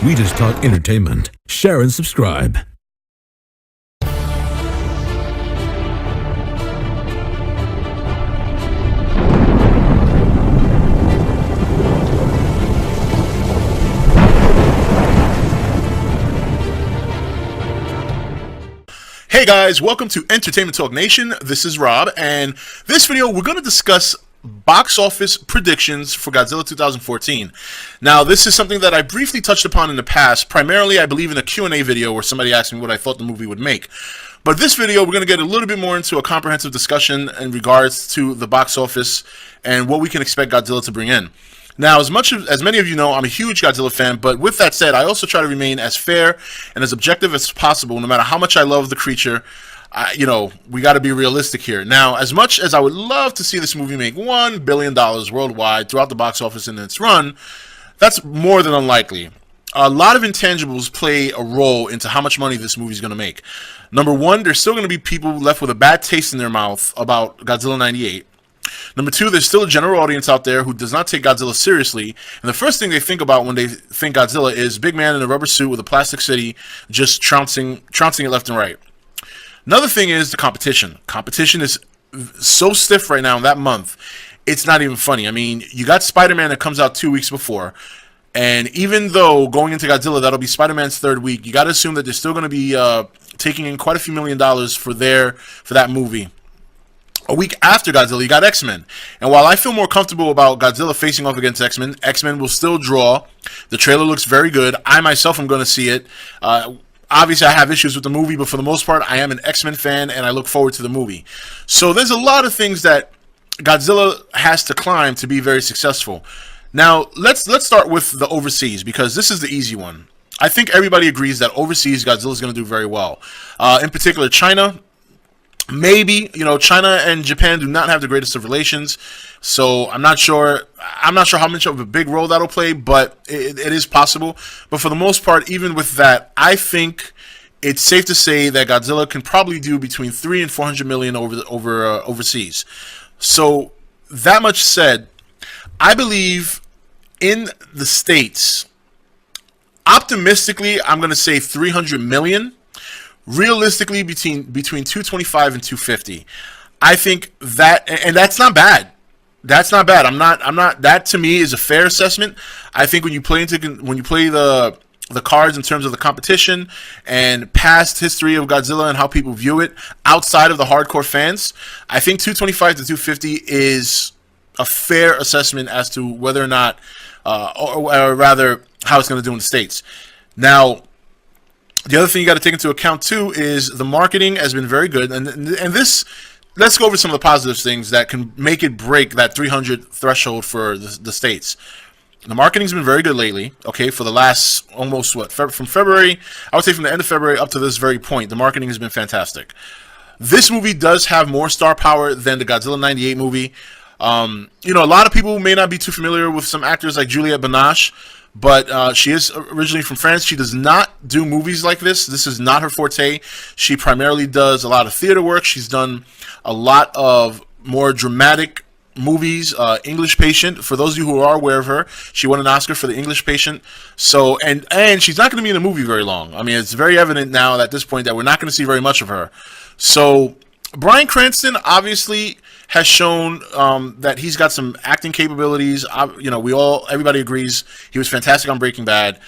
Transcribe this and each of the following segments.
We just talk entertainment. Share and subscribe. Hey guys, welcome to Entertainment Talk Nation. This is Rob, and this video we're going to discuss box office predictions for Godzilla 2014. Now, this is something that I briefly touched upon in the past, primarily I believe in a Q&A video where somebody asked me what I thought the movie would make. But this video we're going to get a little bit more into a comprehensive discussion in regards to the box office and what we can expect Godzilla to bring in. Now, as many of you know, I'm a huge Godzilla fan, but with that said, I also try to remain as fair and as objective as possible, no matter how much I love the creature. We got to be realistic here. Now, as much as I would love to see this movie make $1 billion worldwide throughout the box office in its run, that's more than unlikely. A lot of intangibles play a role into how much money this movie is going to make. Number one, there's still going to be people left with a bad taste in their mouth about Godzilla 98. Number two, there's still a general audience out there who does not take Godzilla seriously, and the first thing they think about when they think Godzilla is big man in a rubber suit with a plastic city just trouncing it left and right. Another thing is the competition. Competition is so stiff right now in that month, it's not even funny. I mean, you got Spider-Man that comes out 2 weeks before, and even though going into Godzilla, that'll be Spider-Man's third week, you got to assume that they're still going to be taking in quite a few $1 million for that movie. A week after Godzilla, you got X-Men. And while I feel more comfortable about Godzilla facing off against X-Men, X-Men will still draw. The trailer looks very good. I myself am going to see it. Obviously, I have issues with the movie, but for the most part, I am an X-Men fan, and I look forward to the movie. So there's a lot of things that Godzilla has to climb to be very successful. Now, let's start with the overseas, because this is the easy one. I think everybody agrees that overseas, Godzilla is going to do very well. In particular, China. Maybe, China and Japan do not have the greatest of relations, so I'm not sure how much of a big role that'll play, but it is possible. But for the most part, even with that, I think it's safe to say that Godzilla can probably do between 300 and 400 million overseas. So that much said, I believe in the States, optimistically, I'm going to say 300 million. Realistically, between 225 and 250, I think that, and that's not bad. That's not bad. I'm not. That to me is a fair assessment. I think when you play the cards in terms of the competition and past history of Godzilla and how people view it outside of the hardcore fans, I think 225 to 250 is a fair assessment as to whether or not, or rather, how it's going to do in the States. Now, the other thing you got to take into account too is the marketing has been very good, and this, let's go over some of the positive things that can make it break that 300 threshold for the States. The marketing's been very good lately. Okay, for the last almost from February, I would say from the end of February up to this very point, the marketing has been fantastic. This movie does have more star power than the Godzilla 98 movie. A lot of people may not be too familiar with some actors like Juliette Binoche. But she is originally from France. She does not do movies like this. This is not her forte. She primarily does a lot of theater work. She's done a lot of more dramatic movies. English Patient, for those of you who are aware of her, she won an Oscar for The English Patient. So, and she's not going to be in the movie very long. I mean, it's very evident now at this point that we're not going to see very much of her. So, Bryan Cranston obviously has shown that he's got some acting capabilities. Everybody agrees he was fantastic on Breaking Bad.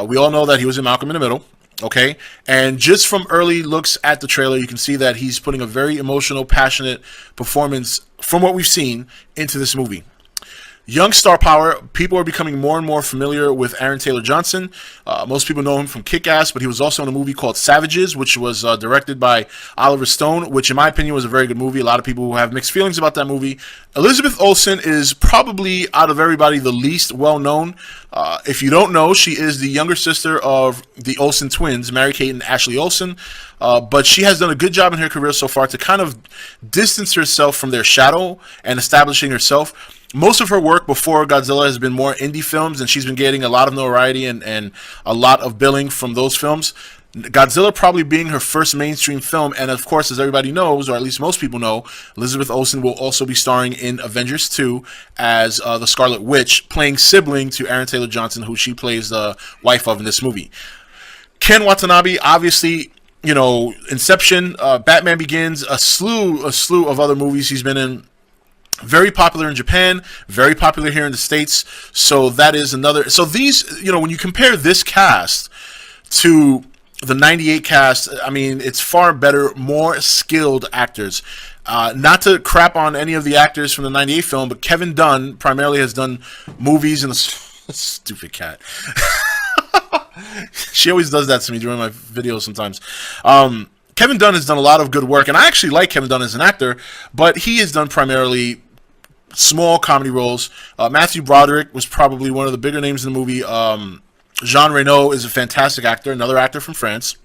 We all know that he was in Malcolm in the Middle. Okay, and just from early looks at the trailer, you can see that he's putting a very emotional, passionate performance from what we've seen into this movie. Young star power. People are becoming more and more familiar with Aaron Taylor Johnson. Most people know him from Kick-Ass, but he was also in a movie called Savages, which was directed by Oliver Stone, which in my opinion was a very good movie. A lot of people have mixed feelings about that movie. Elizabeth Olsen is probably, out of everybody, the least well-known. If you don't know, she is the younger sister of the Olsen twins, Mary-Kate and Ashley Olsen. But she has done a good job in her career so far to kind of distance herself from their shadow and establishing herself. Most of her work before Godzilla has been more indie films, and she's been getting a lot of notoriety and a lot of billing from those films. Godzilla probably being her first mainstream film, and of course, as everybody knows, or at least most people know, Elizabeth Olsen will also be starring in Avengers 2 as the Scarlet Witch, playing sibling to Aaron Taylor Johnson, who she plays the wife of in this movie. Ken Watanabe, obviously, you know, Inception, Batman Begins, a slew of other movies he's been in. Very popular in Japan, very popular here in the States. So that is another. So these, you know, when you compare this cast to the 98 cast, I mean, it's far better, more skilled actors. Not to crap on any of the actors from the 98 film, but Kevin Dunn primarily has done movies in the stupid cat. She always does that to me during my videos sometimes. Kevin Dunn has done a lot of good work, and I actually like Kevin Dunn as an actor, but he has done primarily small comedy roles. Matthew Broderick was probably one of the bigger names in the movie. Jean Reno is a fantastic actor, another actor from France.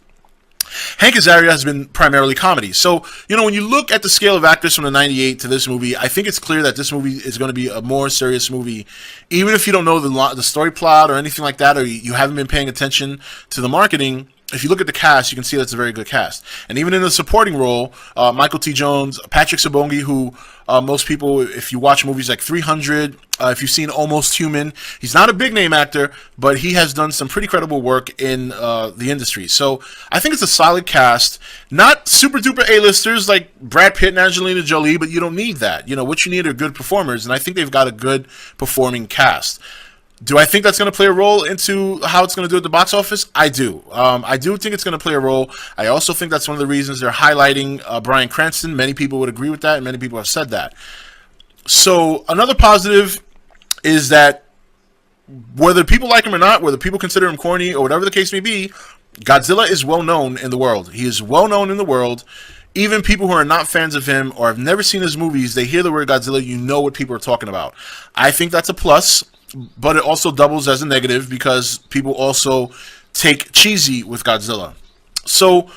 Hank Azaria has been primarily comedy. So, you know, when you look at the scale of actors from the 98 to this movie, I think it's clear that this movie is going to be a more serious movie. Even if you don't know the story plot or anything like that, or you haven't been paying attention to the marketing, if you look at the cast, you can see that's a very good cast. And even in the supporting role, Michael T. Jones, Patrick Sabongi, who most people, if you watch movies like 300, if you've seen Almost Human, he's not a big name actor, but he has done some pretty credible work in the industry. So I think it's a solid cast. Not super duper A-listers like Brad Pitt and Angelina Jolie, but you don't need that. You know, what you need are good performers, and I think they've got a good performing cast. Do I think that's going to play a role into how it's going to do at the box office? I do. I do think it's going to play a role. I also think that's one of the reasons they're highlighting Bryan Cranston. Many people would agree with that, and many people have said that. So another positive is that whether people like him or not, whether people consider him corny or whatever the case may be, Godzilla is well known in the world. He is well known in the world. Even people who are not fans of him or have never seen his movies, they hear the word Godzilla, you know what people are talking about. I think that's a plus. But it also doubles as a negative because people also take cheesy with Godzilla. So,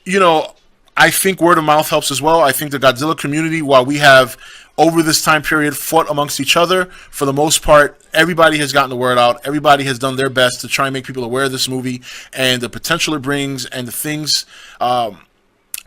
you know, I think word of mouth helps as well. I think the Godzilla community, while we have over this time period fought amongst each other, for the most part, everybody has gotten the word out. Everybody has done their best to try and make people aware of this movie and the potential it brings and the things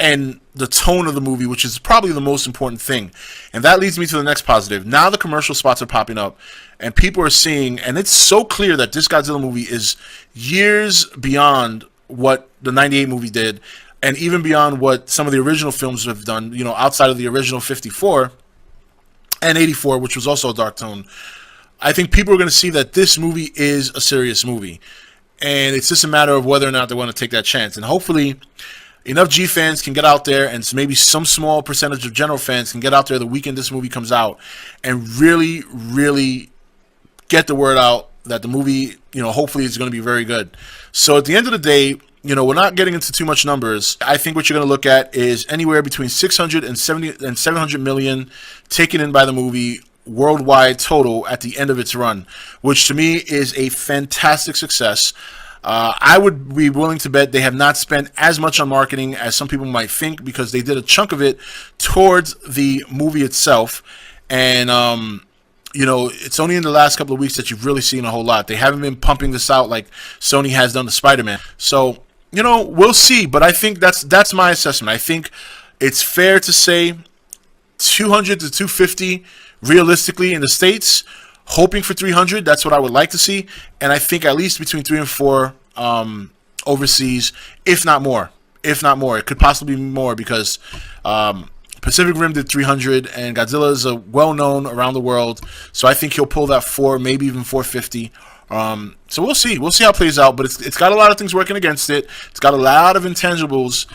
and the tone of the movie, which is probably the most important thing. And that leads me to the next positive. Now the commercial spots are popping up, and people are seeing, and it's so clear that this Godzilla movie is years beyond what the 98 movie did, and even beyond what some of the original films have done, you know, outside of the original 54 and 84, which was also a dark tone. I think people are going to see that this movie is a serious movie, and it's just a matter of whether or not they want to take that chance. And hopefully enough G fans can get out there, and maybe some small percentage of general fans can get out there the weekend this movie comes out and really, really get the word out that the movie, you know, hopefully is going to be very good. So at the end of the day, you know, we're not getting into too much numbers. I think what you're going to look at is anywhere between 670 and 700 million taken in by the movie worldwide total at the end of its run, which to me is a fantastic success. I would be willing to bet they have not spent as much on marketing as some people might think, because they did a chunk of it towards the movie itself. And, you know, it's only in the last couple of weeks that you've really seen a whole lot. They haven't been pumping this out like Sony has done to Spider-Man. So, you know, we'll see. But I think that's my assessment. I think it's fair to say 200 to 250 realistically in the States. Hoping for 300, that's what I would like to see, and I think at least between 3 and 4 overseas, if not more. If not more, it could possibly be more, because Pacific Rim did 300, and Godzilla is well-known around the world, so I think he'll pull that 4, maybe even 450. So we'll see. We'll see how it plays out, but it's got a lot of things working against it. It's got a lot of intangibles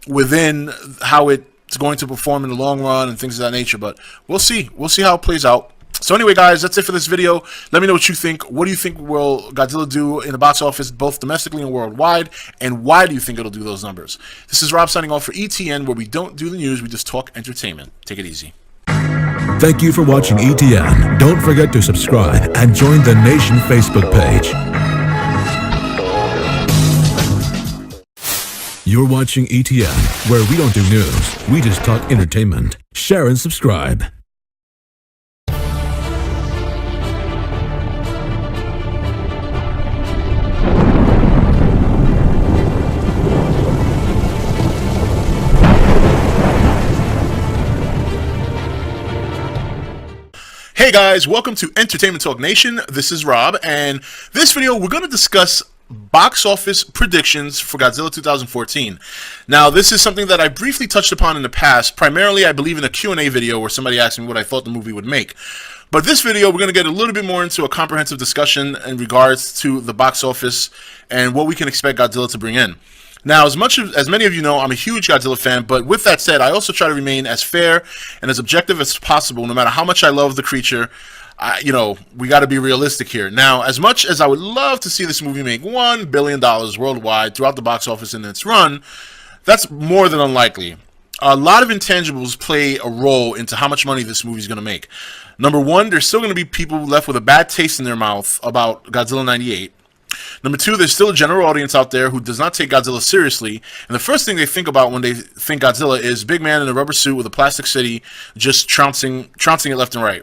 within how it's going to perform in the long run and things of that nature, but we'll see. We'll see how it plays out. So anyway, guys, that's it for this video. Let me know what you think. What do you think will Godzilla do in the box office, both domestically and worldwide? And why do you think it'll do those numbers? This is Rob signing off for ETN, where we don't do the news, we just talk entertainment. Take it easy. Thank you for watching ETN. Don't forget to subscribe and join the Nation Facebook page. You're watching ETN, where we don't do news, we just talk entertainment. Share and subscribe. Hey guys, welcome to Entertainment Talk Nation. This is Rob, and this video we're going to discuss box office predictions for Godzilla 2014. Now, this is something that I briefly touched upon in the past, primarily I believe in a Q&A video where somebody asked me what I thought the movie would make. But this video, we're going to get a little bit more into a comprehensive discussion in regards to the box office and what we can expect Godzilla to bring in. Now, as many of you know, I'm a huge Godzilla fan, but with that said, I also try to remain as fair and as objective as possible, no matter how much I love the creature. We got to be realistic here. Now, as much as I would love to see this movie make $1 billion worldwide throughout the box office in its run, that's more than unlikely. A lot of intangibles play a role into how much money this movie is going to make. Number one, there's still going to be people left with a bad taste in their mouth about Godzilla 98. Number two, there's still a general audience out there who does not take Godzilla seriously, and the first thing they think about when they think Godzilla is big man in a rubber suit with a plastic city just trouncing it left and right.